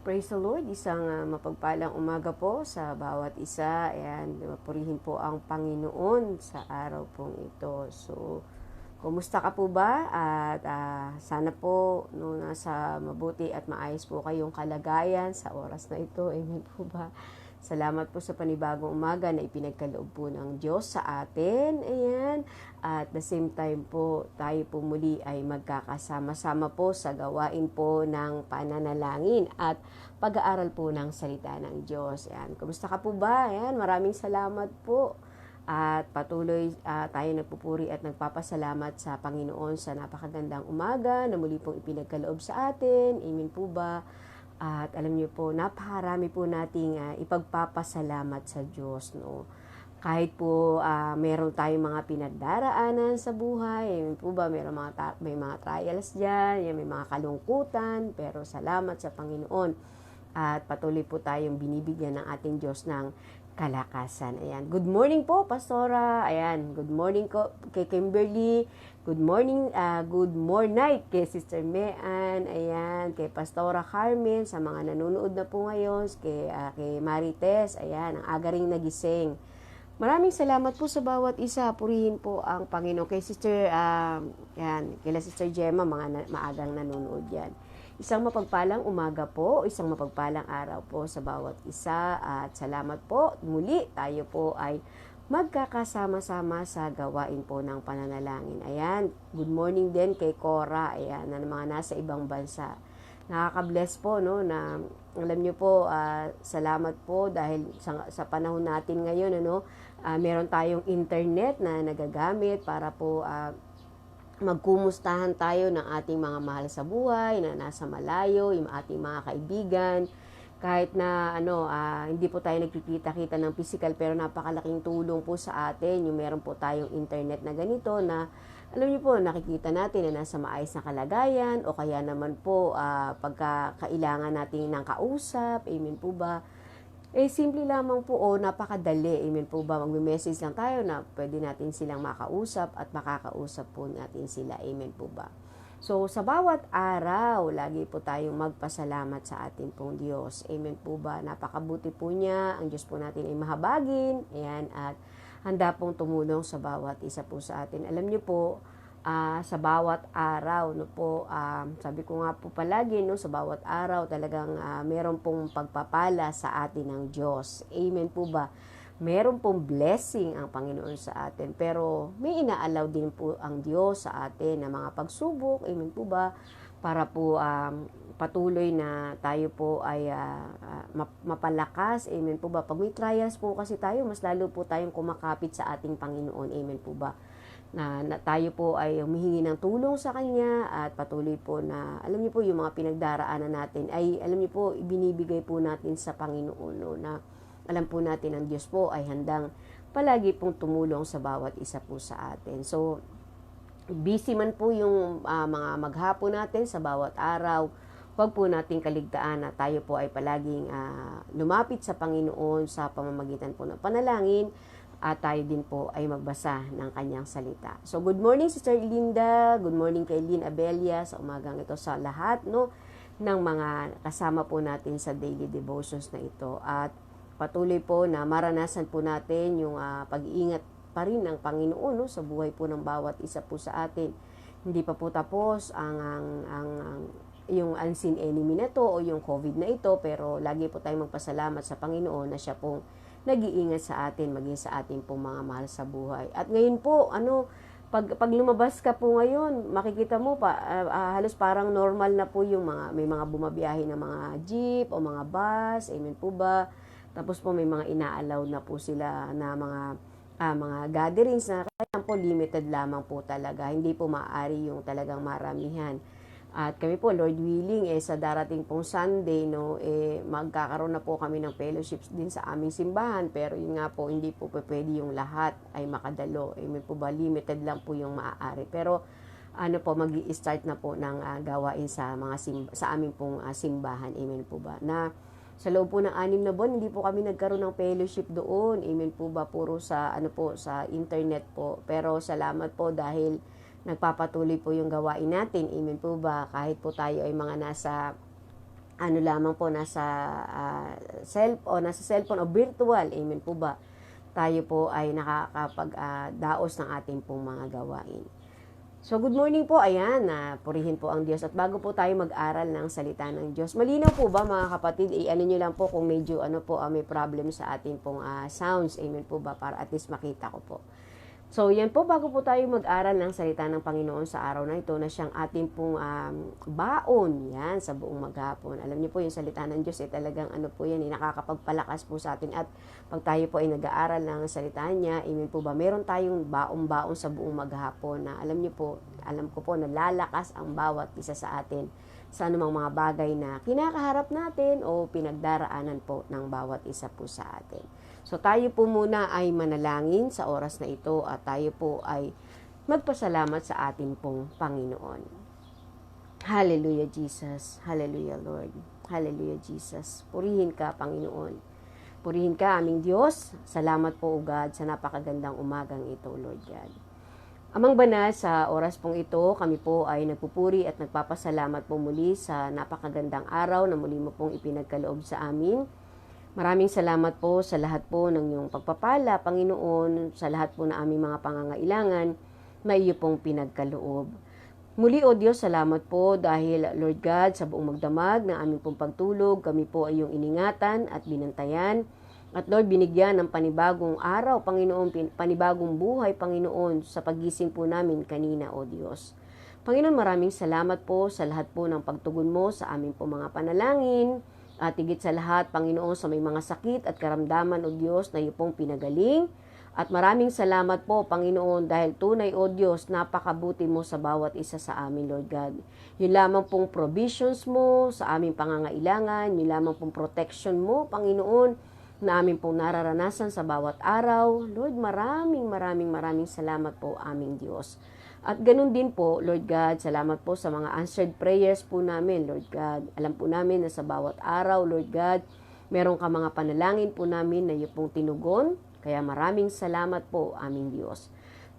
Praise the Lord, isang mapagpalang umaga po sa bawat isa. Ayan, purihin po ang Panginoon sa araw pong ito. So, kumusta ka po ba? At sana po nasa mabuti at maayos po kayong kalagayan sa oras na ito. Amen po ba? Salamat po sa panibagong umaga na ipinagkaloob po ng Diyos sa atin. Ayan. At the same time po, tayo po muli ay magkakasama-sama po sa gawain po ng pananalangin at pag-aaral po ng salita ng Diyos. Ayan. Kumusta ka po ba? Ayan. Maraming salamat po. At patuloy tayo nagpupuri at nagpapasalamat sa Panginoon sa napakagandang umaga na muli pong ipinagkaloob sa atin. Amen po ba? At alam niyo po, napakarami po nating ipagpapasalamat sa Diyos, no? Kahit po meron tayong mga pinagdaraanan sa buhay, amen po ba, may mga trials diyan, may mga kalungkutan, pero salamat sa Panginoon. At patuloy po tayong binibigyan ng ating Diyos ng kalakasan. Ayan. Good morning po, Pastora. Ayan. Good morning ko kay Kimberly. Good morning, good night kay Sister Mean. Ayan. Kay Pastora Carmen, sa mga nanonood na po ngayon. Kay Marites. Ayan. Ang aga ring nagising. Maraming salamat po sa bawat isa. Purihin po ang Panginoon. Kay Sister, yan, kila Sister Gemma, maagang nanonood yan. Isang mapagpalang umaga po, isang mapagpalang araw po sa bawat isa. At salamat po. Muli, tayo po ay magkakasama-sama sa gawain po ng pananalangin. Ayan, good morning din kay Cora. Ayan, na mga nasa ibang bansa. Nakaka-bless po, no, na alam niyo po, salamat po dahil sa panahon natin ngayon, ano, meron tayong internet na nagagamit para po magkumustahan tayo ng ating mga mahal sa buhay na nasa malayo, yung ating mga kaibigan. Kahit na hindi po tayo nagkikita-kita ng physical, pero napakalaking tulong po sa atin yung meron po tayong internet na ganito na alam niyo po, nakikita natin na nasa maayos na kalagayan o kaya naman po pagka kailangan natin ng kausap, amen po ba? Simple lamang po napakadali, amen po ba? Magme-message lang tayo na pwede natin silang makausap at makakausap po natin sila, amen po ba? So, sa bawat araw, lagi po tayong magpasalamat sa ating pong Diyos. Amen po ba? Napakabuti po niya. Ang Diyos po natin ay mahabagin. Ayan, at handa pong tumulong sa bawat isa po sa atin. Alam niyo po, sa bawat araw, no po, sabi ko nga po palagi, no, sa bawat araw talagang meron pong pagpapala sa atin ng Diyos. Amen po ba? Meron pong blessing ang Panginoon sa atin, pero may inaalaw din po ang Diyos sa atin na mga pagsubok, amen po ba, para po patuloy na tayo po ay mapalakas, amen po ba. Pag may trials po kasi tayo, mas lalo po tayong kumakapit sa ating Panginoon, amen po ba, na tayo po ay humihingi ng tulong sa Kanya at patuloy po na, alam niyo po, yung mga pinagdaraanan natin ay, alam niyo po, ibinibigay po natin sa Panginoon, no, na alam po natin ang Diyos po ay handang palagi pong tumulong sa bawat isa po sa atin. So, busy man po yung mga maghapon natin sa bawat araw, huwag po nating kaligtaan na tayo po ay palaging lumapit sa Panginoon sa pamamagitan po ng panalangin at tayo din po ay magbasa ng Kanyang salita. So, good morning Sister Linda, good morning kay Lynn Abelia sa umagang ito sa lahat, no, ng mga kasama po natin sa daily devotions na ito. At patuloy po na maranasan po natin yung pag-iingat pa rin ng Panginoon, no, sa buhay po ng bawat isa po sa atin. Hindi pa po tapos yung unseen enemy na to o yung COVID na ito, pero lagi po tayong magpasalamat sa Panginoon na siya pong nag-iingat sa atin, maging sa atin pong mga mahal sa buhay. At ngayon po, pag lumabas ka po ngayon, makikita mo pa, halos parang normal na po yung may mga bumabiyahe na mga jeep o mga bus, amen po ba? Tapos po may mga ina-allow na po sila na mga gatherings na kaya po limited lamang po talaga. Hindi po maaari yung talagang maramihan. At kami po, Lord willing, sa darating pong Sunday, no, magkakaroon na po kami ng fellowships din sa aming simbahan. Pero yun nga po, hindi po pwede yung lahat ay makadalo. May po ba, limited lang po yung maaari. Pero mag-i-start na po ng gawain sa sa aming pong simbahan. Amen po ba? Na sa loob po ng 6 na buwan, hindi po kami nagkaroon ng fellowship doon. Amen po ba? Puro sa sa internet po. Pero salamat po dahil nagpapatuloy po yung gawain natin. Amen po ba? Kahit po tayo ay mga nasa ano lamang po, nasa cellphone o virtual, amen po ba, tayo po ay nakakapag-daos ng ating pong mga gawain. So, good morning po. Ayan, purihin po ang Diyos. At bago po tayo mag-aral ng salita ng Diyos, malinaw po ba mga kapatid? Ano nyo lang po kung medyo may problem sa ating pong sounds. Amen po ba? Para at least makita ko po. So, yan po, bago po tayo mag-aral ng salita ng Panginoon sa araw na ito, na siyang ating pong baon, yan, sa buong maghapon. Alam niyo po, yung salita ng Diyos, talagang nakakapagpalakas po sa atin. At pag tayo po ay nag-aaral ng salita niya, amen po ba, meron tayong baon-baon sa buong maghapon na alam ko po, nalalakas ang bawat isa sa atin sa anumang mga bagay na kinakaharap natin o pinagdaraanan po ng bawat isa po sa atin. So, tayo po muna ay manalangin sa oras na ito at tayo po ay magpasalamat sa ating pong Panginoon. Hallelujah, Jesus. Hallelujah, Lord. Hallelujah, Jesus. Purihin ka, Panginoon. Purihin ka, aming Diyos. Salamat po, O God, sa napakagandang umagang ito, Lord God. Amang banal, sa oras pong ito, kami po ay nagpupuri at nagpapasalamat po muli sa napakagandang araw na muli mo pong ipinagkaloob sa amin. Maraming salamat po sa lahat po ng iyong pagpapala, Panginoon, sa lahat po na aming mga pangangailangan na iyo pong pinagkaloob. Muli, O Diyos, salamat po dahil, Lord God, sa buong magdamag ng aming pong pagtulog, kami po ay iyong iningatan at binantayan. At Lord, binigyan ng panibagong araw, Panginoon, panibagong buhay, Panginoon, sa pagising po namin kanina, O Diyos. Panginoon, maraming salamat po sa lahat po ng pagtugon mo sa aming po mga panalangin. At higit sa lahat, Panginoon, sa may mga sakit at karamdaman, O Diyos, na iyo pong pinagaling. At maraming salamat po, Panginoon, dahil tunay, O Diyos, napakabuti mo sa bawat isa sa amin, Lord God. Yun lamang pong provisions mo sa aming pangangailangan, yun lamang pong protection mo, Panginoon, na aming pong nararanasan sa bawat araw. Lord, maraming salamat po, aming Diyos. At ganun din po, Lord God, salamat po sa mga answered prayers po namin, Lord God. Alam po namin na sa bawat araw, Lord God, meron ka mga panalangin po namin na iyo pong tinugon. Kaya maraming salamat po, aming Diyos.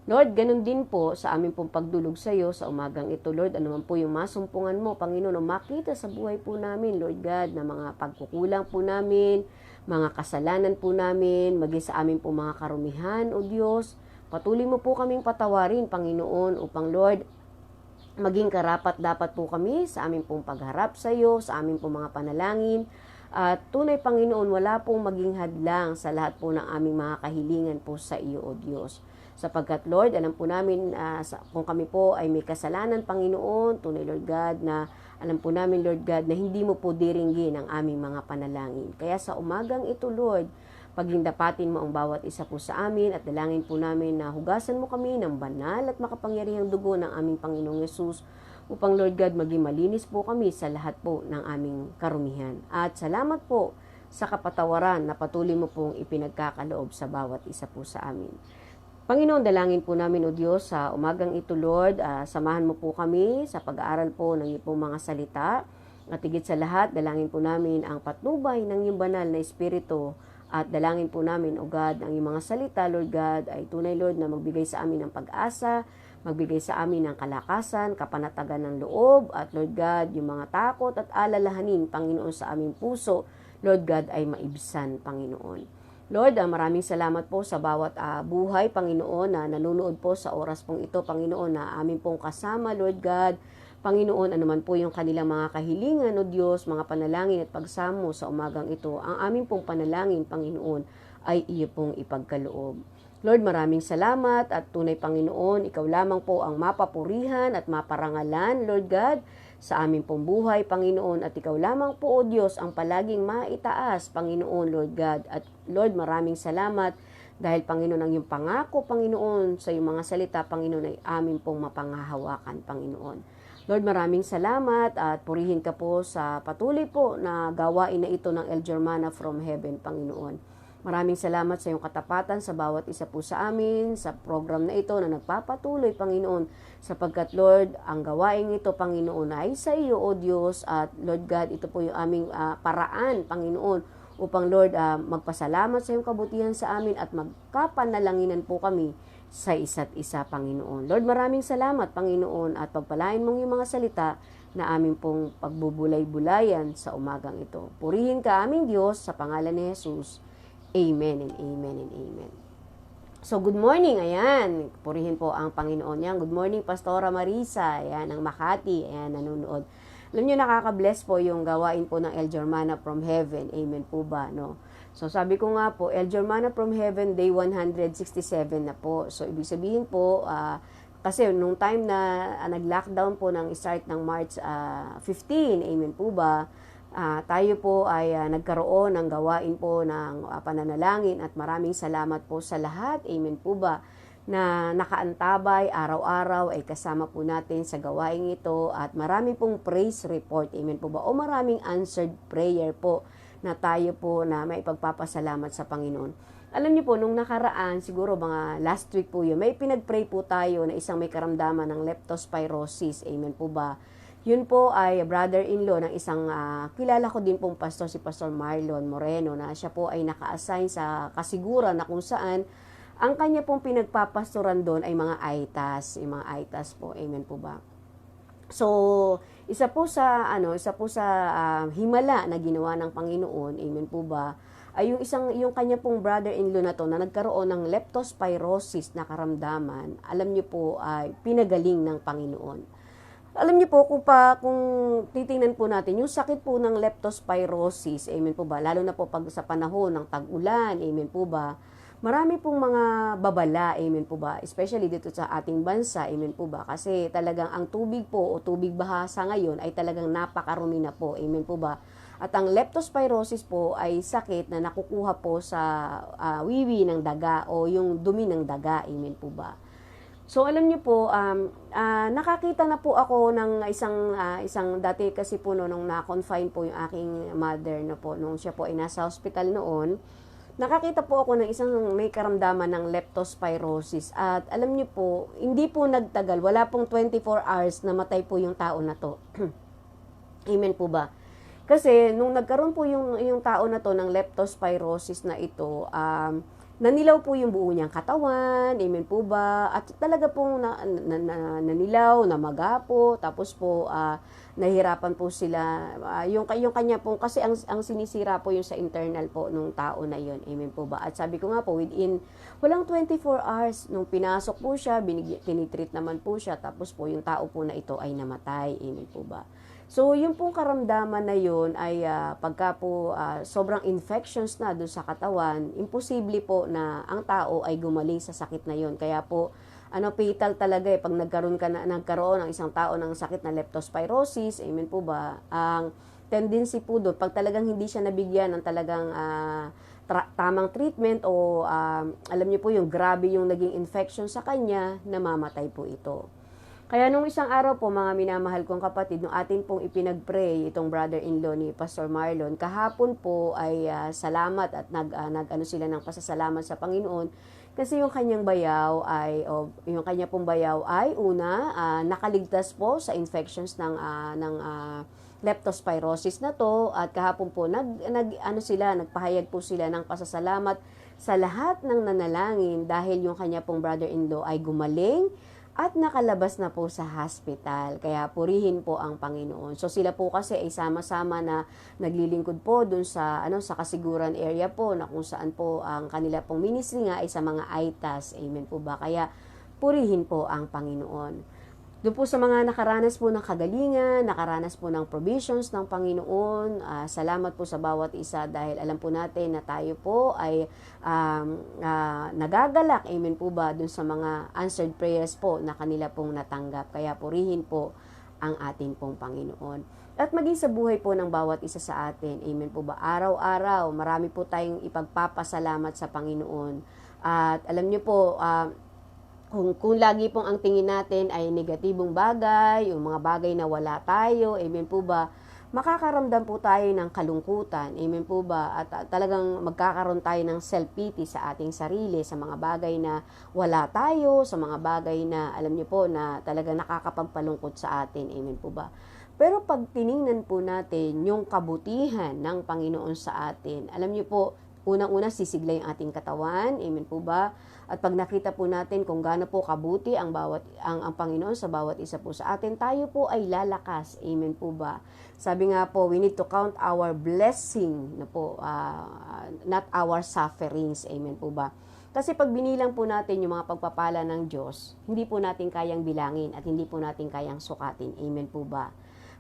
Lord, ganun din po sa aming pong pagdulog sa iyo sa umagang ito, Lord. Ano man po yung masumpungan mo, Panginoon, makita sa buhay po namin, Lord God, na mga pagkukulang po namin, mga kasalanan po namin, maging sa aming po mga karumihan, O Diyos. Patuloy mo po kaming patawarin, Panginoon, upang Lord, maging karapat dapat po kami sa aming pong pagharap sa iyo, sa aming pong mga panalangin. At tunay, Panginoon, wala pong maging hadlang sa lahat po ng aming mga kahilingan po sa iyo, O Diyos. Sapagkat, Lord, alam po namin kung kami po ay may kasalanan, Panginoon, tunay, Lord God, na alam po namin, Lord God, na hindi mo po diringgin ang aming mga panalangin. Kaya sa umagang ito, Lord, paglindapatin mo ang bawat isa po sa amin at dalangin po namin na hugasan mo kami ng banal at makapangyarihang dugo ng aming Panginoong Yesus upang, Lord God, maging malinis po kami sa lahat po ng aming karumihan. At salamat po sa kapatawaran na patuloy mo pong ipinagkakaloob sa bawat isa po sa amin. Panginoon, dalangin po namin, O Diyos, sa umagang ito, Lord, samahan mo po kami sa pag-aaral po ng iyong mga salita. At higit sa lahat, dalangin po namin ang patnubay ng iyong banal na Espiritu. At dalangin po namin, O God, ang iyong mga salita, Lord God, ay tunay, Lord, na magbigay sa amin ng pag-asa, magbigay sa amin ng kalakasan, kapanatagan ng loob, at Lord God, yung mga takot at alalahanin, Panginoon, sa aming puso, Lord God, ay maibsan, Panginoon. Lord, maraming salamat po sa bawat buhay, Panginoon, na nanonood po sa oras pong ito, Panginoon, na amin pong kasama, Lord God. Panginoon, anuman po yung kanilang mga kahilingan, O Diyos, mga panalangin at pagsamo sa umagang ito, ang aming pong panalangin, Panginoon, ay iyo pong ipagkaloob. Lord, maraming salamat at tunay, Panginoon, ikaw lamang po ang mapapurihan at maparangalan, Lord God, sa aming pong buhay, Panginoon, at ikaw lamang po, O Diyos, ang palaging maitaas, Panginoon, Lord God. At Lord, maraming salamat dahil, Panginoon, ang iyong pangako, Panginoon, sa iyong mga salita, Panginoon, ay amin pong mapangahawakan, Panginoon. Lord, maraming salamat at purihin ka po sa patuloy po na gawain na ito ng El Germana from Heaven, Panginoon. Maraming salamat sa iyong katapatan sa bawat isa po sa amin, sa program na ito na nagpapatuloy, Panginoon, sapagkat, Lord, ang gawain ito, Panginoon, ay sa iyo, O Diyos, at Lord God, ito po yung aming paraan, Panginoon, upang, Lord, magpasalamat sa iyong kabutihan sa amin at magkapanalanginan po kami sa isa't isa, Panginoon. Lord, maraming salamat, Panginoon, at pagpalain mong yung mga salita na aming pong pagbubulay-bulayan sa umagang ito. Purihin ka aming Diyos sa pangalan ni Jesus. Amen and amen and amen. So, good morning, ayan. Purihin po ang Panginoon yan. Good morning, Pastora Marisa, ayan, ang Makati, ayan, nanonood. Alam nyo, nakaka-bless po yung gawain po ng El Germana from Heaven. Amen po ba, no? So, sabi ko nga po, El Germana from Heaven, day 167 na po. So, ibig sabihin po, kasi nung time na nag-lockdown po ng start ng March 15, amen po ba, tayo po ay nagkaroon ng gawain po ng pananalangin at maraming salamat po sa lahat, amen po ba, na nakaantabay araw-araw ay kasama po natin sa gawain ito at marami pong praise report, amen po ba, o maraming answered prayer po na tayo po na may pagpapasalamat sa Panginoon. Alam niyo po, nung nakaraan, siguro mga last week po yun, may pinag-pray po tayo na isang may karamdaman ng leptospirosis, amen po ba. Yun po ay brother-in-law ng isang kilala ko din pong pastor, si Pastor Marlon Moreno, na siya po ay naka-assign sa kasiguran na kung saan ang kanya pong pinagpapastoran doon ay mga AITAS, yung mga AITAS po, amen po ba. So, isa po sa himala na ginawa ng Panginoon, amen po ba, ay yung kanya pong brother-in-law na to na nagkaroon ng leptospirosis na karamdaman, alam niyo po ay pinagaling ng Panginoon. Alam niyo po, kung titingnan po natin, yung sakit po ng leptospirosis, amen po ba, lalo na po pag sa panahon ng tag-ulan, amen po ba, marami pong mga babala, amen po ba, especially dito sa ating bansa, amen po ba, kasi talagang ang tubig po o tubig bahasa ngayon ay talagang napakarumi na po, amen po ba. At ang leptospirosis po ay sakit na nakukuha po sa wiwi ng daga o yung dumi ng daga, amen po ba. So, alam niyo po, nakakita na po ako ng isang dati kasi po nung na-confine po yung aking mother na po, nung siya po ay nasa hospital noon, nakakita po ako ng isang may karamdaman ng leptospirosis. At alam niyo po, hindi po nagtagal, wala pong 24 hours na matay po yung tao na to. Amen po ba? Kasi nung nagkaroon po yung tao na to ng leptospirosis na ito, nanilaw po yung buo niyang katawan, amen po ba? At talaga pong nanilaw, namaga po, tapos po nahihirapan po sila. Yung kanya po, kasi ang sinisira po yung sa internal po nung tao na yun, amen po ba? At sabi ko nga po, walang 24 hours, nung pinasok po siya, tinitreat naman po siya, tapos po yung tao po na ito ay namatay, amen po ba? So, yung pong karamdaman na yun ay pagka po sobrang infections na doon sa katawan, imposible po na ang tao ay gumaling sa sakit na yun. Kaya po, fatal talaga pag nagkaroon ng isang tao ng sakit na leptospirosis, amen po ba, ang tendency po doon, pag talagang hindi siya nabigyan ng talagang tamang treatment o alam niyo po yung grabe yung naging infection sa kanya, namamatay po ito. Kaya nung isang araw po, mga minamahal kong kapatid, nung atin pong ipinag-pray itong brother-in-law ni Pastor Marlon, kahapon po ay salamat at nag-ano sila ng pasasalamat sa Panginoon kasi yung kanyang bayaw ay yung kanya pong bayaw ay una nakaligtas po sa infections ng leptospirosis na to, at kahapon po nagpahayag po sila ng pasasalamat sa lahat ng nanalangin dahil yung kanya pong brother-in-law ay gumaling at nakalabas na po sa hospital. Kaya purihin po ang Panginoon. So sila po kasi ay sama-sama na naglilingkod po dun sa sa kasiguran area po, na kung saan po ang kanila pong ministry nga ay sa mga AITAS. Amen po ba? Kaya purihin po ang Panginoon. Doon po sa mga nakaranas po ng kagalingan, nakaranas po ng provisions ng Panginoon, salamat po sa bawat isa dahil alam po natin na tayo po ay nagagalak, amen po ba, dun sa mga answered prayers po na kanila pong natanggap. Kaya purihin po ang ating pong Panginoon. At maging sa buhay po ng bawat isa sa atin, amen po ba, araw-araw, marami po tayong ipagpapasalamat sa Panginoon. At alam niyo po, kung lagi pong ang tingin natin ay negatibong bagay, yung mga bagay na wala tayo, amen po ba, makakaramdam po tayo ng kalungkutan, amen po ba, at talagang magkakaroon tayo ng self-pity sa ating sarili, sa mga bagay na wala tayo, sa mga bagay na, alam niyo po, na talagang nakakapagpalungkot sa atin, amen po ba. Pero pag tiningnan po natin yung kabutihan ng Panginoon sa atin, alam niyo po, unang-una sisigla yung ating katawan, amen po ba? At pag nakita po natin kung gaano po kabuti ang Panginoon sa bawat isa po sa atin, tayo po ay lalakas, amen po ba? Sabi nga po, we need to count our blessing na po, not our sufferings, amen po ba? Kasi pag binilang po natin yung mga pagpapala ng Diyos, hindi po natin kayang bilangin at hindi po natin kayang sukatin. Amen po ba?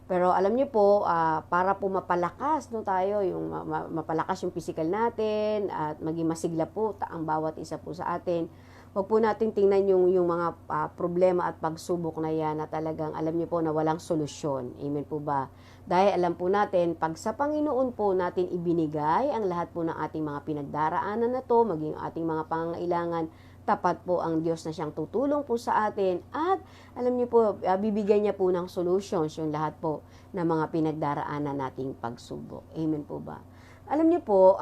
Pero alam niyo po, para po mapalakas no, tayo, yung mapalakas yung physical natin at maging masigla po ang bawat isa po sa atin, wag po natin tingnan yung mga problema at pagsubok na yan na talagang alam niyo po na walang solusyon. Amen po ba? Dahil alam po natin, pag sa Panginoon po natin ibinigay ang lahat po ng ating mga pinagdaraanan na to, maging ating mga pangangailangan, tapat po ang Diyos na siyang tutulong po sa atin at alam niyo po, bibigyan niya po ng solutions yung lahat po ng mga pinagdaraanan nating pagsubok. Amen po ba? Alam niyo po,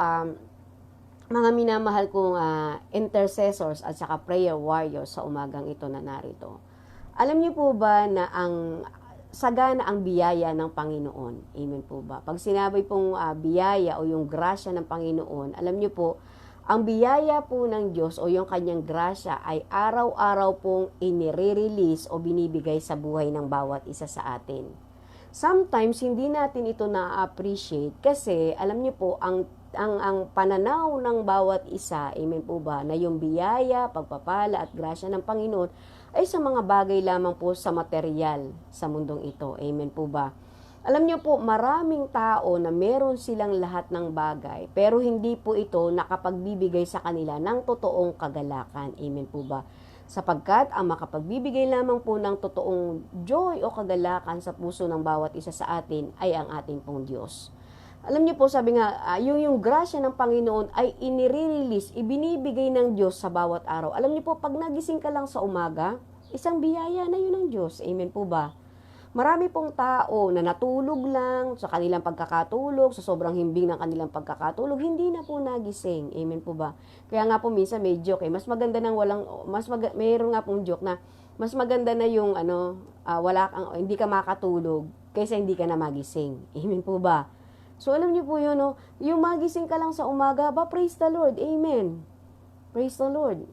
mga minamahal kong intercessors at saka prayer warriors sa umagang ito na narito. Alam niyo po ba na sagana ang biyaya ng Panginoon. Amen po ba? Pag sinabi pong biyaya o yung grasya ng Panginoon, alam niyo po, ang biyaya po ng Diyos o yung kanyang grasya ay araw-araw pong inire-release o binibigay sa buhay ng bawat isa sa atin. Sometimes, hindi natin ito na-appreciate kasi, alam niyo po, ang pananaw ng bawat isa, amen po ba, na yung biyaya, pagpapala at grasya ng Panginoon ay sa mga bagay lamang po sa material sa mundong ito. Amen po ba? Alam niyo po, maraming tao na meron silang lahat ng bagay, pero hindi po ito nakapagbibigay sa kanila ng totoong kagalakan. Amen po ba? Sapagkat ang makapagbibigay lamang po ng totoong joy o kagalakan sa puso ng bawat isa sa atin ay ang ating pong Diyos. Alam niyo po, sabi nga, yung grasya ng Panginoon ay inire-release, ibinibigay ng Diyos sa bawat araw. Alam niyo po, pag nagising ka lang sa umaga, isang biyaya na yun ng Diyos. Amen po ba? Marami pong tao na natulog lang sa kanilang pagkakatulog, sa sobrang himbing ng kanilang pagkakatulog, hindi na po nagising. Amen po ba? Kaya nga po minsan may joke mas maganda nang mayroon nga pong joke na mas maganda na yung hindi ka makatulog kaysa hindi ka na magising. Amen po ba? So, alam niyo po yun, no? Yung magising ka lang sa umaga, praise the Lord. Amen. Praise the Lord.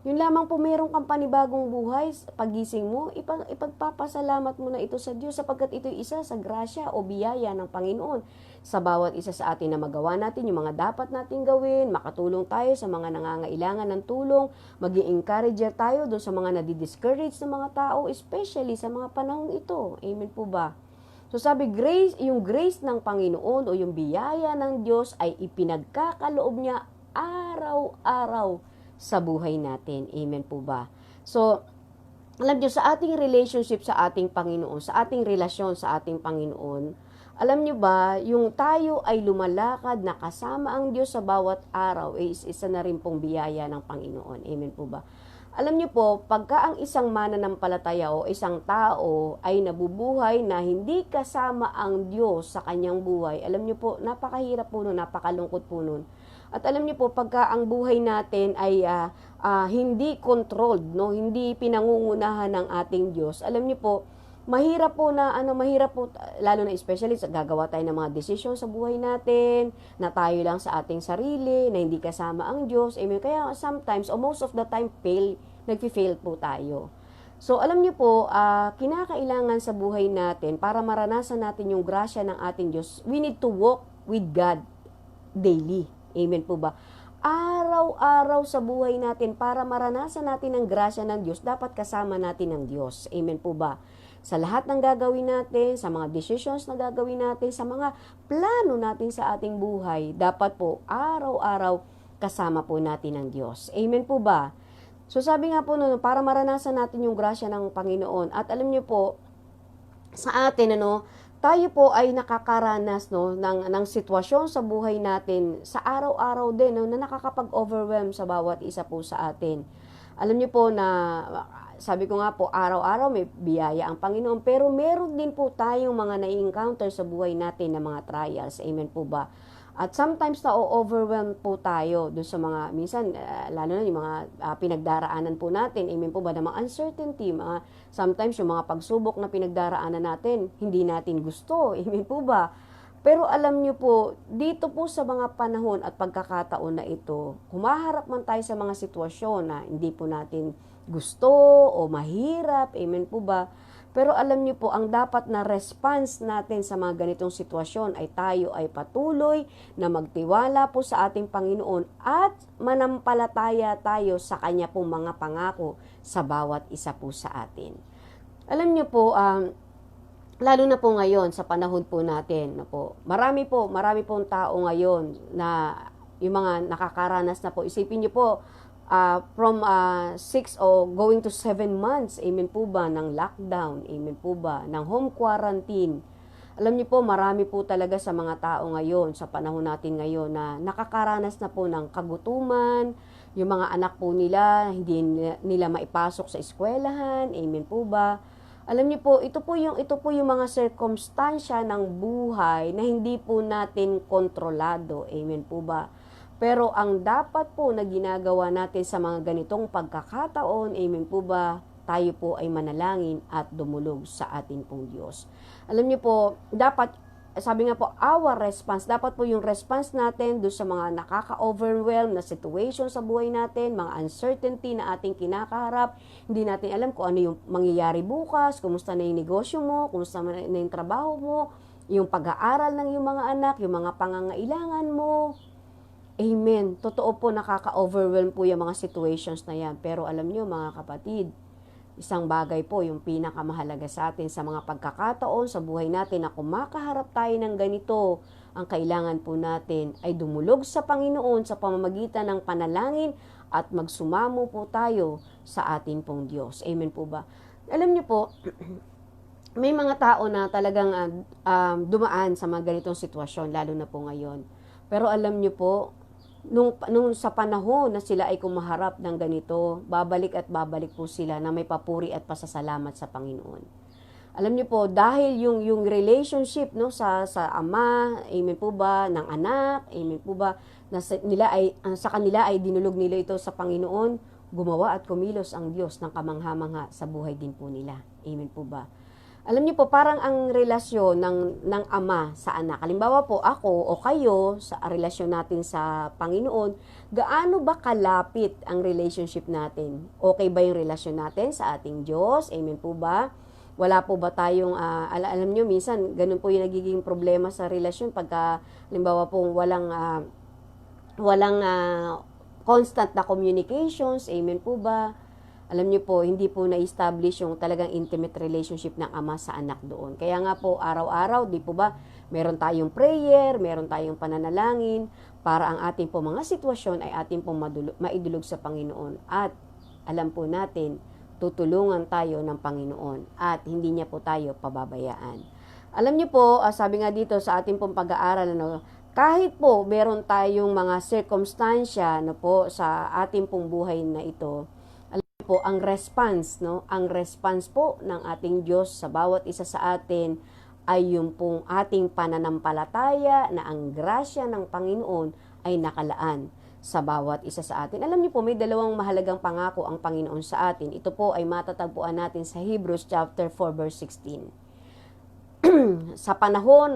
Yun lamang po meron kang panibagong buhay, pagising mo, ipagpapasalamat mo na ito sa Diyos sapagkat ito isa sa grasya o biyaya ng Panginoon sa bawat isa sa atin na magawa natin yung mga dapat nating gawin, makatulong tayo sa mga nangangailangan ng tulong, maging encourager tayo doon sa mga nadidiscourage ng mga tao, especially sa mga panahong ito. Amen po ba? So sabi, yung grace ng Panginoon o yung biyaya ng Diyos ay ipinagkakaloob niya araw-araw sa buhay natin. Amen po ba? So, alam niyo, sa ating relationship sa ating Panginoon, sa ating relasyon sa ating Panginoon, alam niyo ba, yung tayo ay lumalakad na kasama ang Diyos sa bawat araw, isa na rin pong biyaya ng Panginoon. Amen po ba? Alam niyo po, pagka ang isang mananampalataya o isang tao ay nabubuhay na hindi kasama ang Diyos sa kanyang buhay, alam niyo po, napakahirap po nun, napakalungkot po nun. At alam niyo po, pagka ang buhay natin ay hindi controlled, no, hindi pinangungunahan ng ating Diyos, alam niyo po, mahirap po, lalo na especially sa gagawa tayo ng mga desisyon sa buhay natin, na tayo lang sa ating sarili, na hindi kasama ang Diyos. Amen. Kaya sometimes, or most of the time, nagfi-fail po tayo. So, alam niyo po, kinakailangan sa buhay natin, para maranasan natin yung grasya ng ating Diyos, we need to walk with God daily. Amen po ba? Araw-araw sa buhay natin, para maranasan natin ang grasya ng Diyos, dapat kasama natin ang Diyos. Amen po ba? Sa lahat ng gagawin natin, sa mga decisions na gagawin natin, sa mga plano natin sa ating buhay, dapat po araw-araw kasama po natin ang Diyos. Amen po ba? So sabi nga po para maranasan natin yung grasya ng Panginoon, at alam niyo po, sa atin, tayo po ay nakakaranas ng sitwasyon sa buhay natin sa araw-araw din na nakakapag-overwhelm sa bawat isa po sa atin. Alam niyo po na, sabi ko nga po, araw-araw may biyaya ang Panginoon, pero meron din po tayong mga na-encounter sa buhay natin na mga trials. Amen po ba? At sometimes na-overwhelm po tayo doon sa mga, minsan, lalo na yung mga pinagdaraanan po natin. Amen po ba? Na mga uncertainty, sometimes yung mga pagsubok na pinagdaraanan natin, hindi natin gusto. Amen po ba? Pero alam niyo po, dito po sa mga panahon at pagkakataon na ito, humaharap man tayo sa mga sitwasyon na hindi po natin gusto o mahirap, amen po ba? Pero alam niyo po, ang dapat na response natin sa mga ganitong sitwasyon ay tayo ay patuloy na magtiwala po sa ating Panginoon at manampalataya tayo sa Kanya pong mga pangako sa bawat isa po sa atin. Alam niyo po, lalo na po ngayon sa panahon po natin, marami pong tao ngayon na yung mga nakakaranas na po. Isipin niyo po, from 6 o going to 7 months, amen po ba, ng lockdown, amen po ba, ng home quarantine. Alam niyo po, marami po talaga sa mga tao ngayon, sa panahon natin ngayon, na nakakaranas na po ng kagutuman, yung mga anak po nila, hindi nila maipasok sa eskwelahan, amen po ba. Alam niyo po, ito po yung mga circumstansya ng buhay na hindi po natin kontrolado, amen po ba. Pero ang dapat po na ginagawa natin sa mga ganitong pagkakataon, amen po ba, tayo po ay manalangin at dumulog sa ating pong Diyos. Alam niyo po, dapat, sabi nga po, our response, dapat po yung response natin doon sa mga nakaka-overwhelm na situation sa buhay natin, mga uncertainty na ating kinakaharap, hindi natin alam kung ano yung mangyayari bukas, kumusta na yung negosyo mo, kumusta na yung trabaho mo, yung pag-aaral ng yung mga anak, yung mga pangangailangan mo. Amen. Totoo po, nakaka-overwhelm po yung mga situations na yan. Pero alam nyo mga kapatid, isang bagay po yung pinakamahalaga sa atin sa mga pagkakataon sa buhay natin na kumakaharap tayo ng ganito, ang kailangan po natin ay dumulog sa Panginoon sa pamamagitan ng panalangin at magsumamo po tayo sa atin pong Diyos. Amen po ba? Alam nyo po, may mga tao na talagang dumaan sa mga ganitong sitwasyon, lalo na po ngayon. Pero alam nyo po, nung sa panahon na sila ay kumaharap ng ganito, babalik at babalik po sila na may papuri at pasasalamat sa Panginoon. Alam niyo po, dahil yung relationship sa ama, amen po ba, ng anak, amen po ba, na sa kanila ay dinulog nila ito sa Panginoon, gumawa at kumilos ang Diyos ng kamangha-mangha sa buhay din po nila. Amen po ba? Alam niyo po, parang ang relasyon ng ama sa anak. Halimbawa po, ako o kayo, sa relasyon natin sa Panginoon, gaano ba kalapit ang relationship natin? Okay ba yung relasyon natin sa ating Diyos? Amen po ba? Wala po ba tayong, alam niyo, minsan, ganun po yung nagiging problema sa relasyon pagka, halimbawa po, walang constant na communications. Amen po ba? Alam niyo po, hindi po na-establish yung talagang intimate relationship ng ama sa anak doon. Kaya nga po, araw-araw, di po ba, meron tayong prayer, meron tayong pananalangin, para ang ating po mga sitwasyon ay ating po maidulog sa Panginoon. At alam po natin, tutulungan tayo ng Panginoon at hindi niya po tayo pababayaan. Alam niyo po, sabi nga dito sa ating pong pag-aaral, kahit po meron tayong mga circumstansya sa ating pong buhay na ito, po ang response po ng ating Diyos sa bawat isa sa atin ay yung pong ating pananampalataya na ang grasya ng Panginoon ay nakalaan sa bawat isa sa atin. Alam niyo po, may dalawang mahalagang pangako ang Panginoon sa atin. Ito po ay matatagpuan natin sa Hebrews chapter 4 verse 16. Sa panahon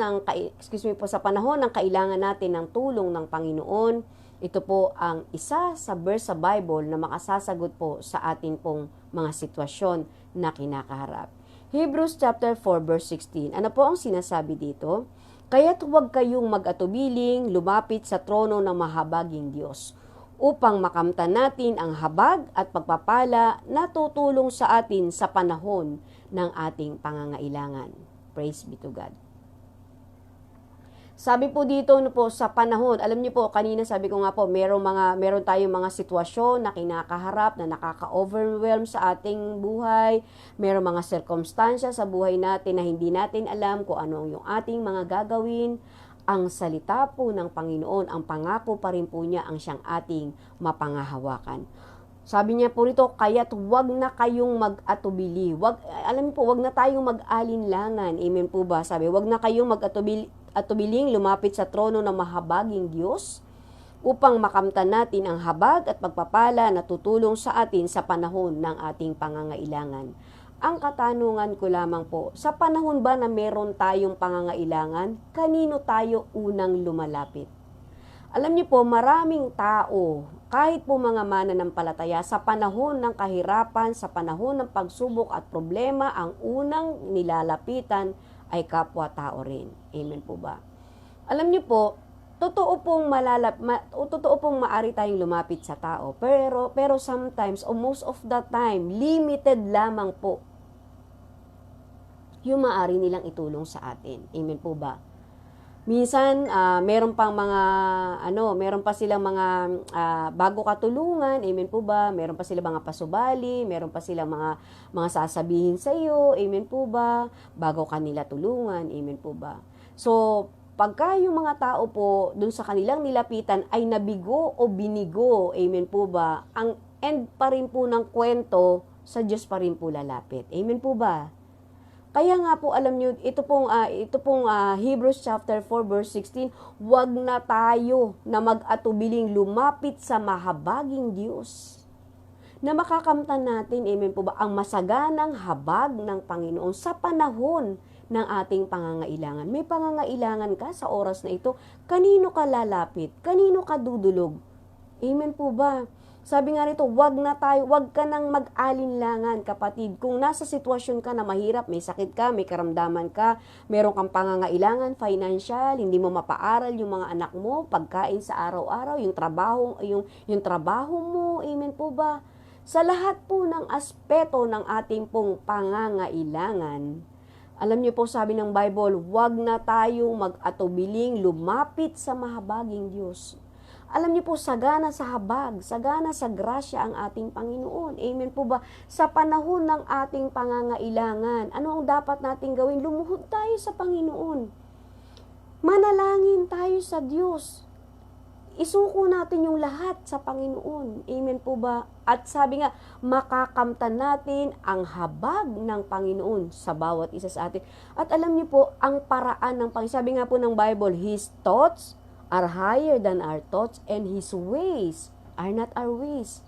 ng kailangan natin ng tulong ng Panginoon, ito po ang isa sa verse sa Bible na makasasagot po sa atin pong mga sitwasyon na kinakaharap. Hebrews chapter 4 verse 16. Ano po ang sinasabi dito? Kaya't huwag kayong mag-atubiling lumapit sa trono ng mahabaging Diyos upang makamtan natin ang habag at pagpapala na tutulong sa atin sa panahon ng ating pangangailangan. Praise be to God. Sabi po dito sa panahon, alam niyo po, kanina sabi ko nga po, meron tayong mga sitwasyon na kinakaharap, na nakaka-overwhelm sa ating buhay, meron mga circumstansya sa buhay natin na hindi natin alam kung ano yung ating mga gagawin. Ang salita po ng Panginoon, ang pangako pa rin po niya ang siyang ating mapangahawakan. Sabi niya po rito, kaya't huwag na kayong mag-atubili. Alam niyo po, huwag na tayong mag-alinlangan. Amen po ba? Sabi, huwag na kayong mag-atubiling lumapit sa trono ng mahabaging Diyos upang makamtan natin ang habag at pagpapala na tutulong sa atin sa panahon ng ating pangangailangan. ang katanungan ko lamang po, sa panahon ba na meron tayong pangangailangan, kanino tayo unang lumalapit? Alam niyo po, maraming tao, kahit po mga mananampalataya, sa panahon ng kahirapan, sa panahon ng pagsubok at problema, ang unang nilalapitan ay kapwa-tao rin. Amen po ba? Alam niyo po, totoo pong maari tayong lumapit sa tao, pero sometimes, o most of the time, limited lamang po yung maaari nilang itulong sa atin. Amen po ba? Minsan, meron pa silang mga bago katulungan, amen po ba? Meron pa silang mga pasubali, meron pa silang mga sasabihin sa iyo, amen po ba? Bago kanila tulungan, amen po ba? So, pagka yung mga tao po dun sa kanilang nilapitan ay nabigo o binigo, amen po ba? Ang end pa rin po ng kwento, sa Diyos pa rin po lalapit. Amen po ba? Kaya nga po alam niyo, ito pong Hebrews chapter 4 verse 16, huwag na tayo na mag-atubiling lumapit sa mahabaging Diyos na makakamtan natin, amen po ba, ang masaganang habag ng Panginoon sa panahon ng ating pangangailangan. May pangangailangan ka sa oras na ito, kanino ka lalapit? Kanino ka dudulog? Amen po ba? Sabi nga rito, wag ka nang mag-alinlangan, kapatid. Kung nasa sitwasyon ka na mahirap, may sakit ka, may karamdaman ka, meron kang pangangailangan, financial, hindi mo mapaaral yung mga anak mo, pagkain sa araw-araw, yung trabaho mo, amen po ba? Sa lahat po ng aspeto ng ating pong pangangailangan, alam niyo po, sabi ng Bible, wag na tayong mag-atubiling lumapit sa mahabaging Diyos. Alam niyo po, sagana sa habag, sagana sa grasya ang ating Panginoon. Amen po ba? Sa panahon ng ating pangangailangan, ano ang dapat nating gawin? Lumuhod tayo sa Panginoon. Manalangin tayo sa Diyos. Isuko natin yung lahat sa Panginoon. Amen po ba? At sabi nga, makakamtan natin ang habag ng Panginoon sa bawat isa sa atin. At alam niyo po, ang paraan ng Panginoon, sabi nga po ng Bible, His thoughts are higher than our thoughts and His ways are not our ways.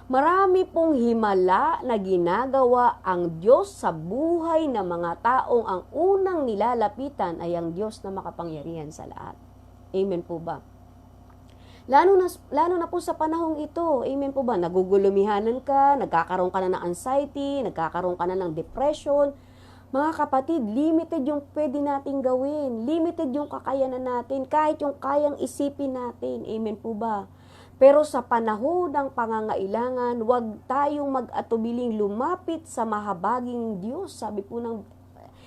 Marami pong himala na ginagawa ang Diyos sa buhay ng mga taong ang unang nilalapitan ay ang Diyos na makapangyarihan sa lahat. Amen po ba? Lalo na po sa panahong ito, amen po ba? Nagugulumihanan ka, nagkakaroon ka na ng anxiety, nagkakaroon ka na ng depression. Mga kapatid, limited yung pwede nating gawin. Limited yung kakayanan natin, kahit yung kayang isipin natin. Amen po ba? Pero sa panahon ng pangangailangan, huwag tayong mag-atubiling lumapit sa mahabaging Diyos. Sabi po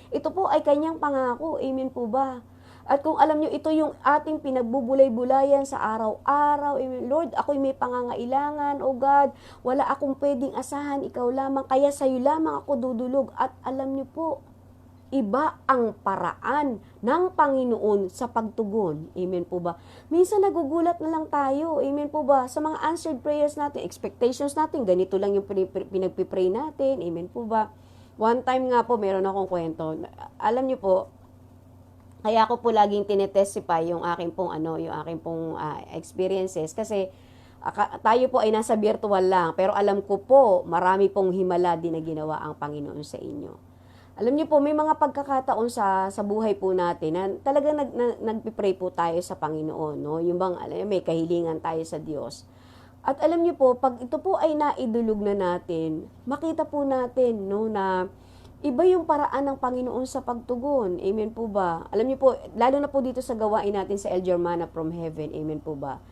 ito po ay kanyang pangako. Amen po ba? At kung alam nyo, ito yung ating pinagbubulay-bulayan sa araw-araw. Lord, ako'y may pangangailangan. Oh God, wala akong pwedeng asahan. Ikaw lamang. Kaya sa'yo lamang ako dudulog. At alam nyo po, iba ang paraan ng Panginoon sa pagtugon. Amen po ba? Minsan nagugulat na lang tayo. Amen po ba? Sa mga answered prayers natin, expectations natin, ganito lang yung pinagpipray natin. Amen po ba? One time nga po, meron akong kwento. Alam nyo po, kaya ako po laging tinetestify yung aking pong experiences kasi tayo po ay nasa virtual lang, pero alam ko po marami pong himala din na ginawa ang Panginoon sa inyo. Alam niyo po, may mga pagkakataon sa buhay po natin na talagang nagpipray po tayo sa Panginoon, no? Yung bang may kahilingan tayo sa Diyos. At alam niyo po, pag ito po ay naidulog na natin, makita po natin, no, na iba yung paraan ng Panginoon sa pagtugon. Amen po ba? Alam niyo po, lalo na po dito sa gawain natin sa El Germana from Heaven. Amen po ba?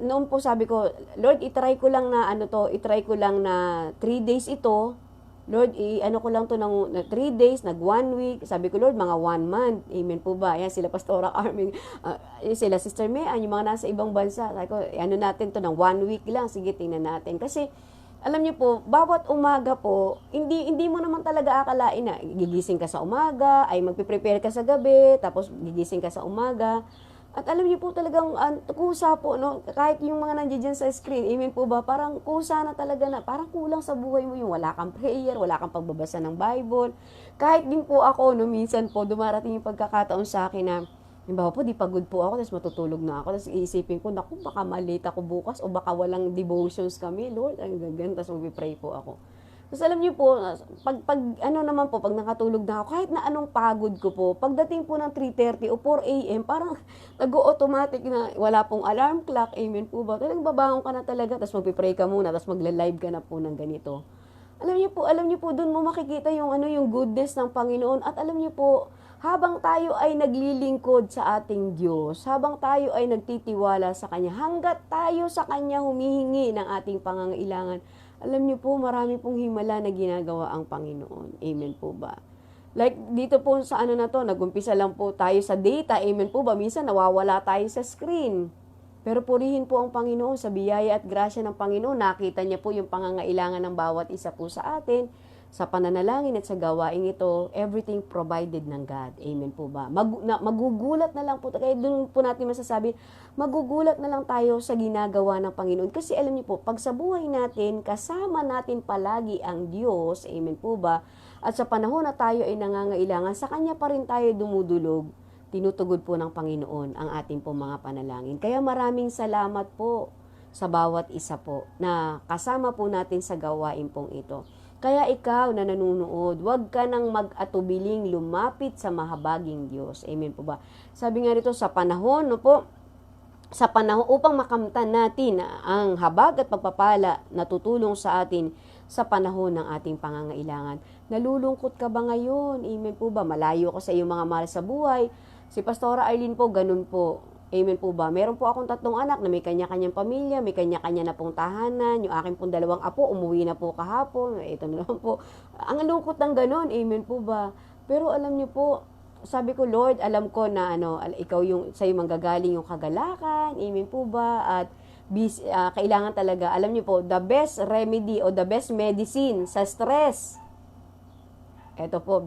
Noon po sabi ko, Lord, itry ko lang na 3 days ito. Lord, ko lang to ng 3 days, 1 week. Sabi ko, Lord, mga 1 month. Amen po ba? Yan, sila Pastora Armin, sila Sister Mean, yung mga nasa ibang bansa. Sabi ko, natin to ng 1 week lang. Sige, tingnan natin. Kasi, alam niyo po, bawat umaga po, hindi mo naman talaga akalain na gigising ka sa umaga, ay magpiprepare ka sa gabi, tapos gigising ka sa umaga. At alam niyo po talagang kusa po, no? Kahit yung mga nandiyan sa screen, amen po ba, parang kusa na talaga na, parang kulang sa buhay mo yung wala kang prayer, wala kang pagbabasa ng Bible. Kahit din po ako, no, minsan po, dumarating yung pagkakataon sa akin na, halimbawa po, di pagod po ako, tapos matutulog na ako, tapos iisipin ko, naku, baka malate ako bukas, o baka walang devotions kami, Lord, ang gagan, tapos mag-pray po ako. Tapos alam niyo po, pag ano naman po, pag nakatulog na ako, kahit na anong pagod ko po, pagdating po ng 3:30 o 4 a.m., parang nag-automatic na wala pong alarm clock, amen po ba? Talagang babangon ka na talaga, tapos magpipray ka muna, tapos magla-live ka na po ng ganito. Alam niyo po, doon mo makikita yung yung goodness ng Panginoon. At alam niyo po, habang tayo ay naglilingkod sa ating Diyos, habang tayo ay nagtitiwala sa Kanya, hanggat tayo sa Kanya humihingi ng ating pangangailangan, alam niyo po, marami pong himala na ginagawa ang Panginoon. Amen po ba? Like, dito po sa na to, nagumpisa lang po tayo sa data. Amen po ba? Minsan nawawala tayo sa screen. Pero purihin po ang Panginoon sa biyaya at grasya ng Panginoon. Nakita niya po yung pangangailangan ng bawat isa po sa atin. Sa pananalangin at sa gawain ito, everything provided ng God. Amen po ba? Magugulat na lang po. Kaya doon po natin masasabi, magugulat na lang tayo sa ginagawa ng Panginoon. Kasi alam niyo po, pag sa buhay natin, kasama natin palagi ang Diyos. Amen po ba? At sa panahon na tayo ay nangangailangan, sa Kanya pa rin tayo dumudulog. Tinutugod po ng Panginoon ang ating po mga panalangin. Kaya maraming salamat po sa bawat isa po na kasama po natin sa gawain pong ito. Kaya ikaw na nanunood, huwag ka nang mag-atubiling lumapit sa mahabaging Diyos. Amen po ba? Sabi nga rito, sa panahon, sa panahon upang makamtan natin ang habag at pagpapala na tutulong sa atin sa panahon ng ating pangangailangan. Nalulungkot ka ba ngayon? Amen po ba? Malayo ka sa iyong mga mahal sa buhay. Si Pastora Arlene po, ganun po. Amen po ba? Meron po akong 3 anak na may kanya-kanyang pamilya, may kanya-kanya na pong tahanan. Yung aking pong 2 apo, umuwi na po kahapon. Ito na lang po. Ang lungkot ng ganun. Amen po ba? Pero alam niyo po, sabi ko, Lord, alam ko na ikaw yung sa'yo manggagaling yung kagalakan. Amen po ba? At kailangan talaga, alam niyo po, the best remedy o the best medicine sa stress. Ito po,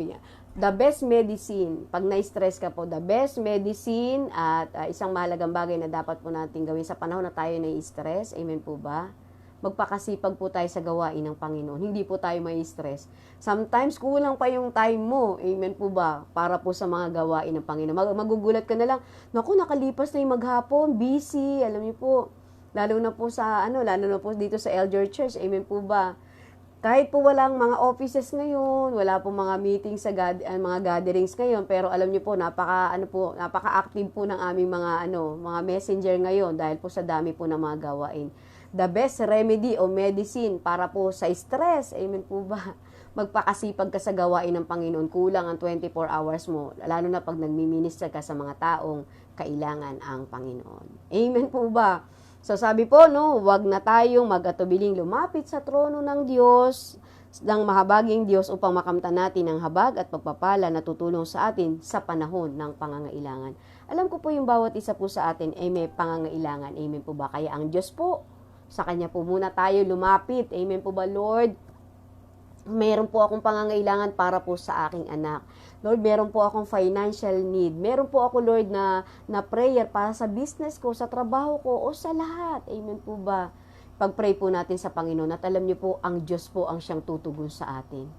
the best medicine, pag na-stress ka po, the best medicine at isang mahalagang bagay na dapat po natin gawin sa panahon na tayo na-stress, amen po ba? Magpakasipag po tayo sa gawain ng Panginoon. Hindi po tayo may stress. Sometimes, kulang pa yung time mo, amen po ba? Para po sa mga gawain ng Panginoon. Magugulat ka na lang, naku, nakalipas na yung maghapon, busy, alam niyo po. Lalo na po dito sa Elder Church, amen po ba? Kahit po walang mga offices ngayon, wala po mga meetings sa mga gatherings ngayon, pero alam niyo po napaka-active po ng aming mga messenger ngayon dahil po sa dami po ng mga gawain. The best remedy o medicine para po sa stress, amen po ba? Magpakasipag ka sa gawain ng Panginoon, kulang ang 24 hours mo, lalo na pag nagmi-minister ka sa mga taong kailangan ang Panginoon. Amen po ba? So sabi po, huwag na tayong mag-atubiling lumapit sa trono ng Diyos, ng mahabaging Diyos upang makamtan natin ang habag at pagpapala na tutulong sa atin sa panahon ng pangangailangan. Alam ko po yung bawat isa po sa atin ay may pangangailangan. Amen po ba? Kaya ang Diyos po, sa Kanya po muna tayo lumapit. Amen po ba, Lord? Meron po akong pangangailangan para po sa aking anak. Lord, meron po akong financial need. Meron po ako, Lord, na prayer para sa business ko, sa trabaho ko, o sa lahat. Amen po ba? Pag-pray po natin sa Panginoon at alam niyo po, ang Diyos po ang siyang tutugon sa atin.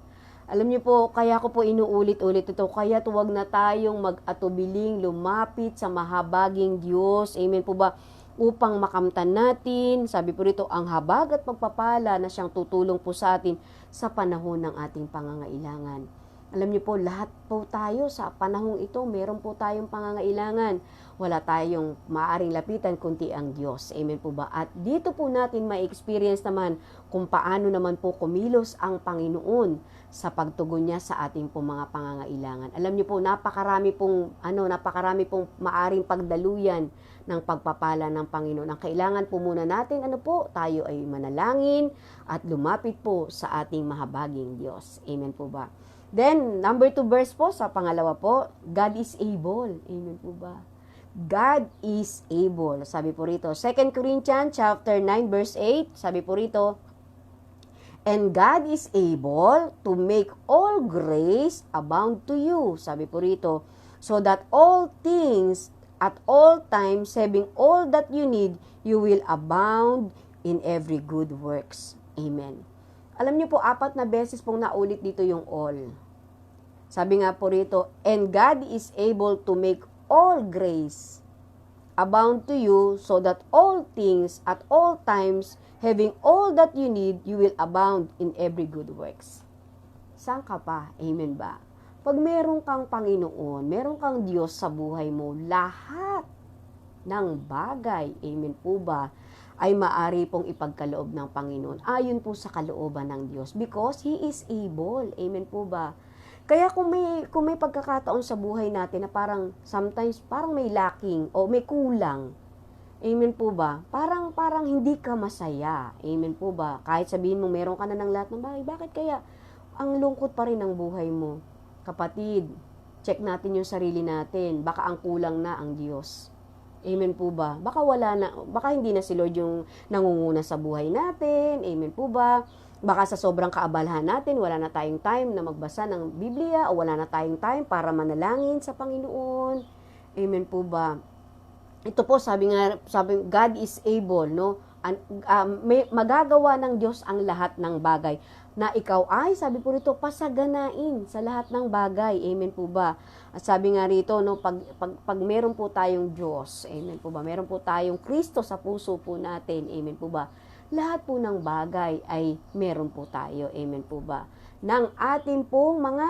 Alam niyo po, kaya ko po inuulit-ulit ito, kaya tuwag na tayong mag-atubiling lumapit sa mahabaging Diyos. Amen po ba? Upang makamtan natin, sabi po rito, ang habag at pagpapala na siyang tutulong po sa atin sa panahon ng ating pangangailangan. Alam niyo po, lahat po tayo sa panahong ito, meron po tayong pangangailangan. Wala tayong maaaring lapitan kundi ang Diyos. Amen po ba? At dito po natin ma-experience naman kung paano naman po kumilos ang Panginoon sa pagtugon niya sa ating po mga pangangailangan. Alam niyo po, napakarami pong maaring pagdaluyan ng pagpapala ng Panginoon. Ang kailangan po muna natin, tayo ay manalangin at lumapit po sa ating mahabaging Diyos. Amen po ba? Then, number 2 verse po, sa pangalawa po, God is able. Amen po ba? God is able. Sabi po rito, 2 Corinthians chapter 9 verse 8, sabi po rito, and God is able to make all grace abound to you. Sabi po rito, so that all things at all times, having all that you need, you will abound in every good works. Amen. Alam niyo po, 4 na beses pong naulit dito yung all. Sabi nga po rito, and God is able to make all grace abound to you, so that all things at all times, having all that you need, you will abound in every good works. Saan ka pa? Amen ba? Pag meron kang Panginoon, meron kang Diyos sa buhay mo, lahat ng bagay, amen po ba, ay maari pong ipagkaloob ng Panginoon ayon po sa kalooban ng Diyos, because He is able, amen po ba? Kaya kung may pagkakataon sa buhay natin na parang sometimes parang may lacking o may kulang, amen po ba? Parang hindi ka masaya, amen po ba? Kahit sabihin mo meron ka na ng lahat ng bagay, bakit kaya ang lungkot pa rin ng buhay mo? Kapatid, check natin yung sarili natin, baka ang kulang na ang Diyos. Amen po ba? Baka hindi na si Lord yung nangunguna sa buhay natin. Amen po ba? Baka sa sobrang kaabalahan natin, wala na tayong time na magbasa ng Biblia o wala na tayong time para manalangin sa Panginoon. Amen po ba? Ito po, sabi God is able, no? Magagawa ng Diyos ang lahat ng bagay na ikaw ay, sabi po rito, pasaganain sa lahat ng bagay. Amen po ba? At sabi nga rito, no, pag meron po tayong Diyos, amen po ba? Meron po tayong Kristo sa puso po natin, amen po ba? Lahat po ng bagay ay meron po tayo, amen po ba? Ng ating pong mga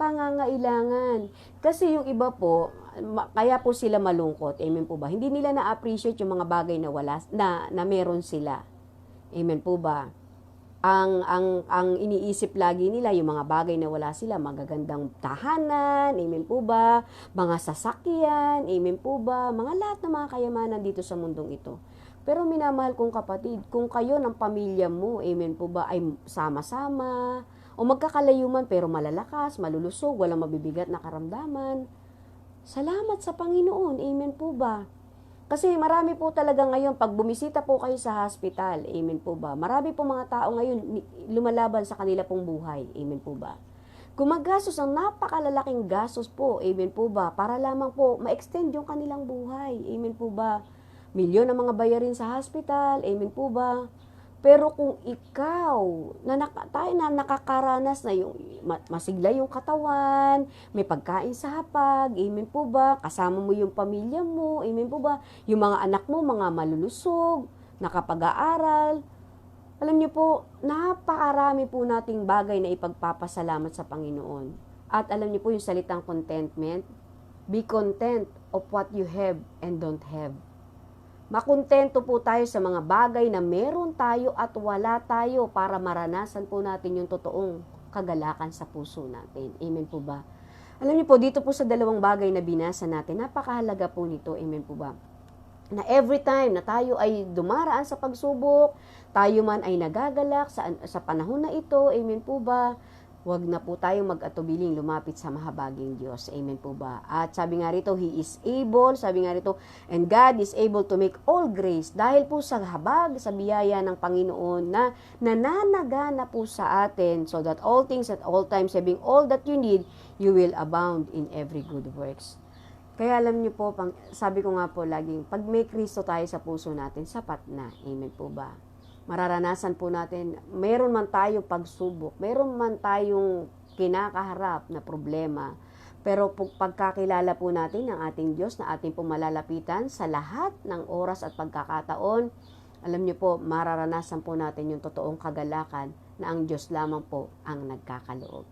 pangangailangan. Kasi yung iba po, kaya po sila malungkot, amen po ba? Hindi nila na-appreciate yung mga bagay na na meron sila. Amen po ba? Ang iniisip lagi nila yung mga bagay na wala sila, magagandang tahanan, amen po ba? Mga sasakyan, amen po ba? Mga lahat ng mga kayamanan dito sa mundong ito. Pero minamahal kong kapatid, kung kayo ng pamilya mo, amen po ba, ay sama-sama, o magkakalayo man pero malalakas, malulusog, walang mabibigat na karamdaman, salamat sa Panginoon, amen po ba? Kasi marami po talaga ngayon, pag bumisita po kayo sa hospital, amen po ba? Marami po mga tao ngayon lumalaban sa kanila pong buhay, amen po ba? Gumagastos ang napakalalaking gastos po, amen po ba? Para lamang po ma-extend yung kanilang buhay, amen po ba? Milyon ang mga bayarin sa hospital, amen po ba? Pero kung ikaw, tayo na nakakaranas na yung masigla yung katawan, may pagkain sa hapag, amen po ba? Kasama mo yung pamilya mo, amen po ba? Yung mga anak mo, mga malulusog, nakapag-aaral. Alam niyo po, napakarami po nating bagay na ipagpapasalamat sa Panginoon. At alam niyo po yung salitang contentment, be content of what you have and don't have. Makontento po tayo sa mga bagay na meron tayo at wala tayo para maranasan po natin yung totoong kagalakan sa puso natin. Amen po ba? Alam niyo po, dito po sa dalawang bagay na binasa natin, napakahalaga po nito. Amen po ba? Na every time na tayo ay dumaraan sa pagsubok, tayo man ay nagagalak sa panahon na ito, amen po ba? Huwag na po tayong mag-atubiling lumapit sa mahabaging Diyos. Amen po ba? At sabi nga rito, He is able, sabi nga rito, and God is able to make all grace. Dahil po sa habag, sa biyaya ng Panginoon na nananagana po sa atin, so that all things at all times, having all that you need, you will abound in every good works. Kaya alam niyo po, sabi ko nga po laging, pag may Kristo tayo sa puso natin, sapat na. Amen po ba? Mararanasan po natin, meron man tayong pagsubok, meron man tayong kinakaharap na problema, pero pagkakilala po natin ng ating Diyos na ating pong malalapitan sa lahat ng oras at pagkakataon, alam niyo po, mararanasan po natin yung totoong kagalakan na ang Diyos lamang po ang nagkakaloob.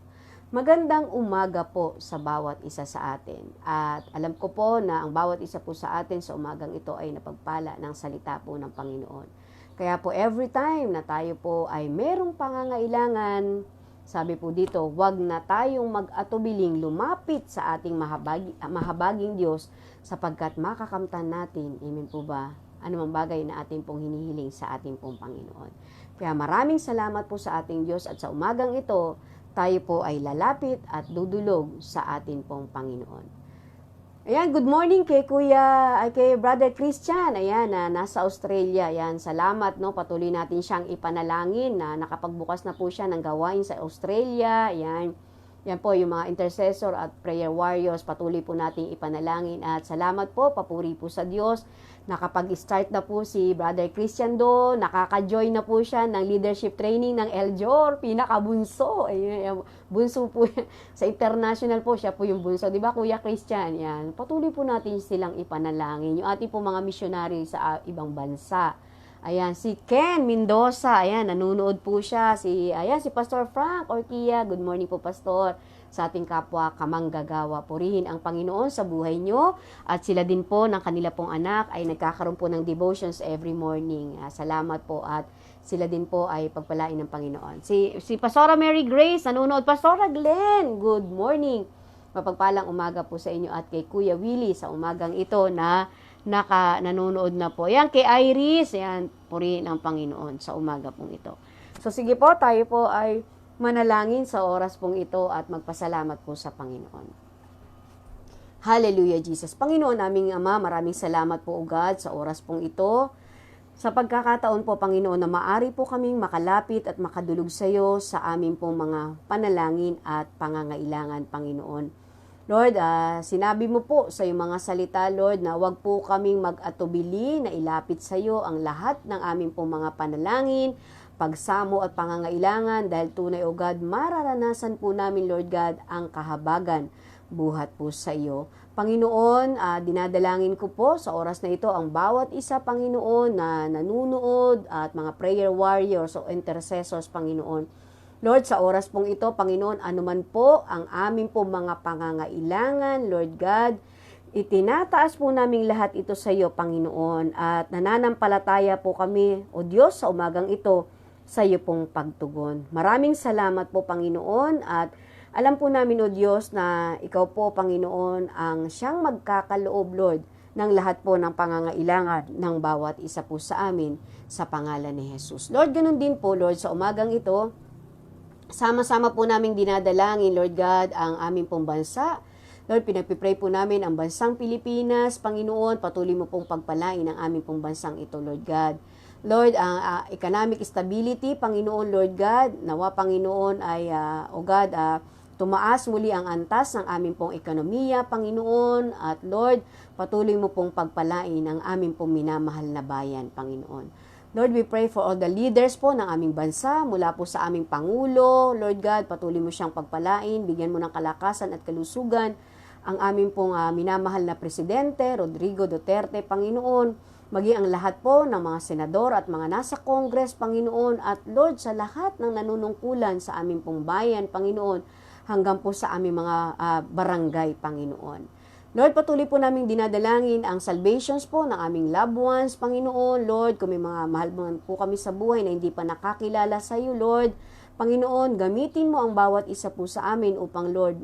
Magandang umaga po sa bawat isa sa atin. At alam ko po na ang bawat isa po sa atin sa umagang ito ay napagpala ng salita po ng Panginoon. Kaya po every time na tayo po ay merong pangangailangan, sabi po dito, wag na tayong mag-atubiling lumapit sa ating mahabaging Diyos sapagkat makakamtan natin, amen po ba, anumang bagay na ating pong hinihiling sa ating pong Panginoon. Kaya maraming salamat po sa ating Diyos at sa umagang ito, tayo po ay lalapit at dudulog sa ating pong Panginoon. Ayan, good morning kay Brother Christian. Ayan, nasa Australia. Ayan, salamat, no. Patuloy natin siyang ipanalangin na nakapagbukas na po siya ng gawain sa Australia. Ayan. Yan po yung mga intercessor at prayer warriors, patuloy po nating ipanalangin at salamat po, papuri po sa Diyos. Nakapag-start na po si Brother Christian Do, nakaka-join na po siya ng leadership training ng Eljor, pinakabunso. Ayun, bunso po sa international po, siya po yung bunso. Di ba, Kuya Christian? Yan. Patuloy po natin silang ipanalangin. Yung ating po mga missionary sa ibang bansa. Ayan, si Ken Mendoza, ayan, nanonood po siya. Si Pastor Frank Orquia, good morning po, Pastor. Sa ating kapwa kamanggagawa, purihin ang Panginoon sa buhay nyo. At sila din po, ng kanila pong anak, ay nagkakaroon po ng devotions every morning. Salamat po at sila din po ay pagpalain ng Panginoon. Si Pastora Mary Grace, nanonood. Pastora Glenn, good morning. Mapagpalang umaga po sa inyo at kay Kuya Willie sa umagang ito na nanonood na po. Yan, kay Iris, yan, purihin ang Panginoon sa umaga pong ito. So, sige po, tayo po ay manalangin sa oras pong ito at magpasalamat po sa Panginoon. Hallelujah, Jesus. Panginoon naming Ama, maraming salamat po, O God, sa oras pong ito. Sa pagkakataon po, Panginoon, na maari po kaming makalapit at makadulog sa iyo sa aming pong mga panalangin at pangangailangan, Panginoon. Lord, sinabi mo po sa iyong mga salita, Lord, na huwag po kaming mag-atubili na ilapit sa iyo ang lahat ng aming pong mga panalangin, pagsamo at pangangailangan dahil tunay, O God, mararanasan po namin, Lord God, ang kahabagan buhat po sa iyo. Panginoon, dinadalangin ko po sa oras na ito ang bawat isa, Panginoon, na nanunood at mga prayer warriors o intercessors, Panginoon. Lord, sa oras pong ito, Panginoon, anuman po ang aming po mga pangangailangan, Lord God, itinataas po namin lahat ito sa iyo, Panginoon, at nananampalataya po kami, O Diyos, sa umagang ito, sa iyo pong pagtugon. Maraming salamat po, Panginoon, at alam po namin, O Diyos, na ikaw po, Panginoon, ang siyang magkakaloob, Lord, ng lahat po ng pangangailangan ng bawat isa po sa amin sa pangalan ni Jesus. Lord, ganun din po, Lord, sa umagang ito, sama-sama po naming dinadalangin, Lord God, ang aming pong bansa. Lord, pinagpipray po namin ang bansang Pilipinas. Panginoon, patuloy mo pong pagpalain ang aming pong bansang ito, Lord God. Lord, ang economic stability, Panginoon, Lord God, nawa, Panginoon, ay, O God, tumaas muli ang antas ng aming pong ekonomiya, Panginoon. At Lord, patuloy mo pong pagpalain ang aming pong minamahal na bayan, Panginoon. Lord, we pray for all the leaders po ng aming bansa, mula po sa aming Pangulo. Lord God, patuloy mo siyang pagpalain, bigyan mo ng kalakasan at kalusugan ang aming pong minamahal na Presidente, Rodrigo Duterte, Panginoon, maging ang lahat po ng mga senador at mga nasa Congress, Panginoon, at Lord, sa lahat ng nanunungkulan sa aming pong bayan, Panginoon, hanggang po sa aming mga barangay, Panginoon. Lord, patuloy po namin dinadalangin ang salvations po ng aming loved ones, Panginoon. Lord, kung may mga mahal po kami sa buhay na hindi pa nakakilala sa iyo, Lord, Panginoon, gamitin mo ang bawat isa po sa amin upang, Lord,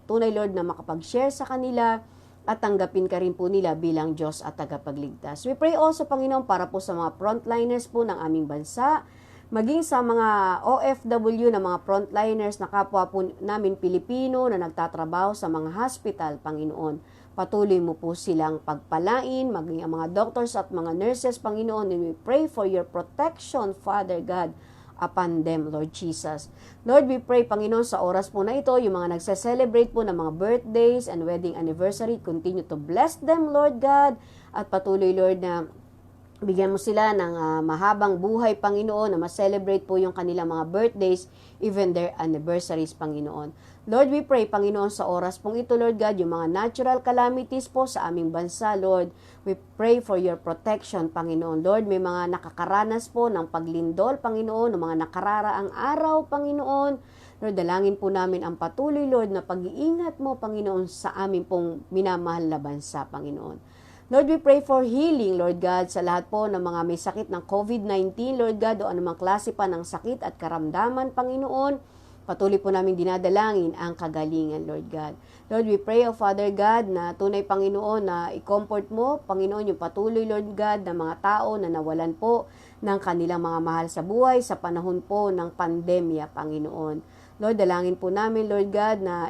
tunay, Lord, na makapag-share sa kanila at tanggapin ka rin po nila bilang Diyos at tagapagligtas. We pray also, Panginoon, para po sa mga frontliners po ng aming bansa, maging sa mga OFW na mga frontliners na kapwa po namin Pilipino na nagtatrabaho sa mga hospital, Panginoon. Patuloy mo po silang pagpalain, maging ang mga doctors at mga nurses, Panginoon, and we pray for your protection, Father God, upon them, Lord Jesus. Lord, we pray, Panginoon, sa oras po na ito, yung mga nagse-celebrate po ng mga birthdays and wedding anniversary, continue to bless them, Lord God, at patuloy, Lord, na bigyan mo sila ng mahabang buhay, Panginoon, na ma-celebrate po yung kanilang mga birthdays, even their anniversaries, Panginoon. Lord, we pray, Panginoon, sa oras pong ito, Lord God, yung mga natural calamities po sa aming bansa, Lord, we pray for your protection, Panginoon. Lord, may mga nakakaranas po ng paglindol, Panginoon, ng mga nakararaang araw, Panginoon. Lord, dalangin po namin ang patuloy, Lord, na pag-iingat mo, Panginoon, sa aming pong minamahal na bansa, Panginoon. Lord, we pray for healing, Lord God, sa lahat po ng mga may sakit ng COVID-19, Lord God, o anumang klase pa ng sakit at karamdaman, Panginoon. Patuloy po namin dinadalangin ang kagalingan, Lord God. Lord, we pray, O Father God, na tunay, Panginoon, na i-comfort mo, Panginoon, yung patuloy, Lord God, ng mga tao na nawalan po ng kanilang mga mahal sa buhay sa panahon po ng pandemya, Panginoon. Lord, dalangin po namin, Lord God, na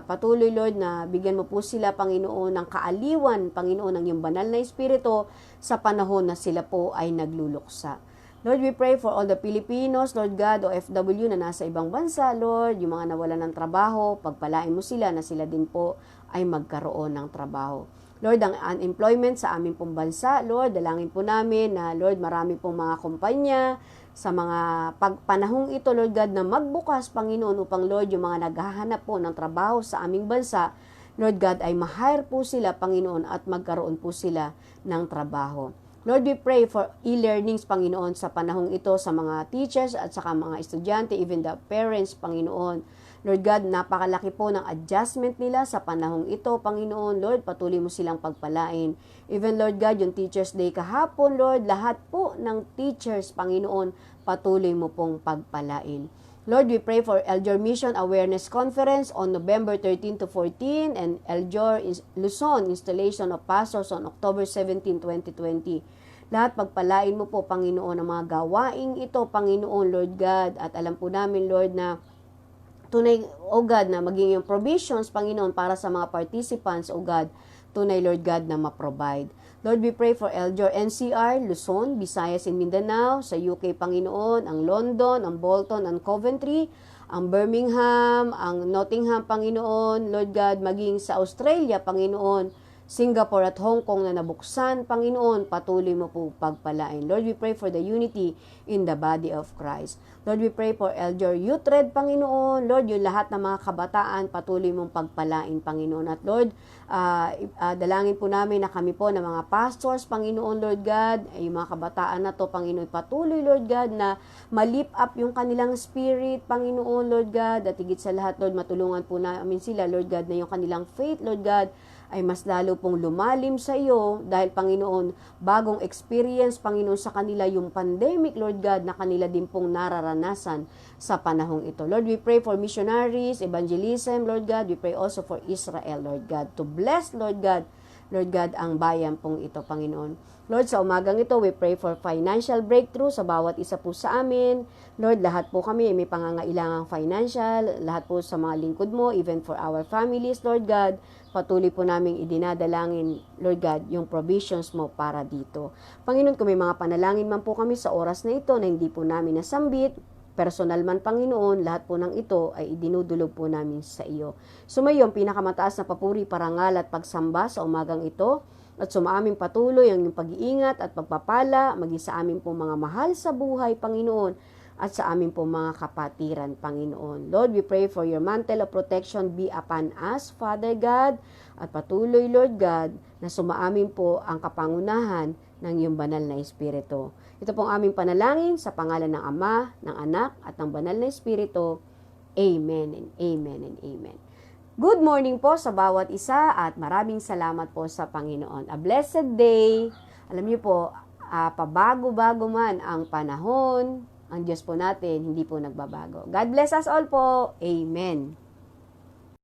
patuloy, Lord, na bigyan mo po sila, Panginoon, ng kaaliwan, Panginoon, ng iyong banal na Espiritu sa panahon na sila po ay nagluluksa. Lord, we pray for all the Filipinos, Lord God, OFW na nasa ibang bansa, Lord, yung mga nawalan ng trabaho, pagpalain mo sila na sila din po ay magkaroon ng trabaho. Lord, ang unemployment sa aming pong bansa, Lord, dalangin po namin na, Lord, marami pong mga kumpanya sa mga panahong ito, Lord God, na magbukas, Panginoon, upang, Lord, yung mga naghahanap po ng trabaho sa aming bansa, Lord God, ay ma-hire po sila, Panginoon, at magkaroon po sila ng trabaho. Lord, we pray for e-learnings, Panginoon, sa panahong ito sa mga teachers at saka mga estudyante, even the parents, Panginoon. Lord God, napakalaki po ng adjustment nila sa panahong ito, Panginoon. Lord, patuloy mo silang pagpalain. Even, Lord God, yung Teachers Day kahapon, Lord, lahat po ng teachers, Panginoon, patuloy mo pong pagpalain. Lord, we pray for Eljor Mission Awareness Conference on November 13 to 14 and Eljor Luzon Installation of Pastors on October 17, 2020. Lahat pagpalain mo po, Panginoon, ang mga gawaing ito, Panginoon, Lord God. At alam po namin, Lord, na tunay, O God, na maging yung provisions, Panginoon, para sa mga participants, O God, tunay, Lord God, na ma-provide. Lord, we pray for Eljor NCR, Luzon, Visayas and Mindanao, sa UK, Panginoon, ang London, ang Bolton, ang Coventry, ang Birmingham, ang Nottingham, Panginoon, Lord God, maging sa Australia, Panginoon, Singapore at Hong Kong na nabuksan, Panginoon, patuloy mo po pagpalain. Lord, we pray for the unity in the body of Christ. Lord, we pray for Eljor Youth Red, Panginoon. Lord, yung lahat ng mga kabataan, patuloy mong pagpalain, Panginoon. At Lord, dalangin po namin na kami po na mga pastors, Panginoon, Lord God, yung mga kabataan na to, Panginoon, patuloy, Lord God, na malip up yung kanilang spirit, Panginoon, Lord God, at higit sa lahat, Lord, matulungan po namin sila, Lord God, na yung kanilang faith, Lord God, ay mas lalo pong lumalim sa iyo dahil, Panginoon, bagong experience, Panginoon, sa kanila yung pandemic, Lord God, na kanila din pong nararanasan sa panahong ito. Lord, we pray for missionaries, evangelism, Lord God. We pray also for Israel, Lord God, to bless, Lord God, ang bayan pong ito, Panginoon. Lord, sa umagang ito, we pray for financial breakthrough sa bawat isa po sa amin. Lord, lahat po kami may pangangailangang financial, lahat po sa mga lingkod mo, even for our families, Lord God. Patuloy po namin idinadalangin, Lord God, yung provisions mo para dito. Panginoon, kung may mga panalangin man po kami sa oras na ito na hindi po namin nasambit, personal man, Panginoon, lahat po ng ito ay idinudulog po namin sa iyo. Sumayo ang pinakamataas na papuri, parangal at pagsamba sa umagang ito at sumaamin patuloy ang iyong pag-iingat at pagpapala maging sa amin po mga mahal sa buhay, Panginoon, at sa amin po mga kapatiran, Panginoon. Lord, we pray for your mantle of protection be upon us, Father God, at patuloy, Lord God, na sumaamin po ang kapangunahan ng iyong banal na Espiritu. Ito pong aming panalangin sa pangalan ng Ama, ng Anak, at ng banal na Espiritu. Amen and amen and amen. Good morning po sa bawat isa at maraming salamat po sa Panginoon. A blessed day. Alam niyo po, pabago-bago man ang panahon, ang Diyos po natin hindi po nagbabago. God bless us all po. Amen.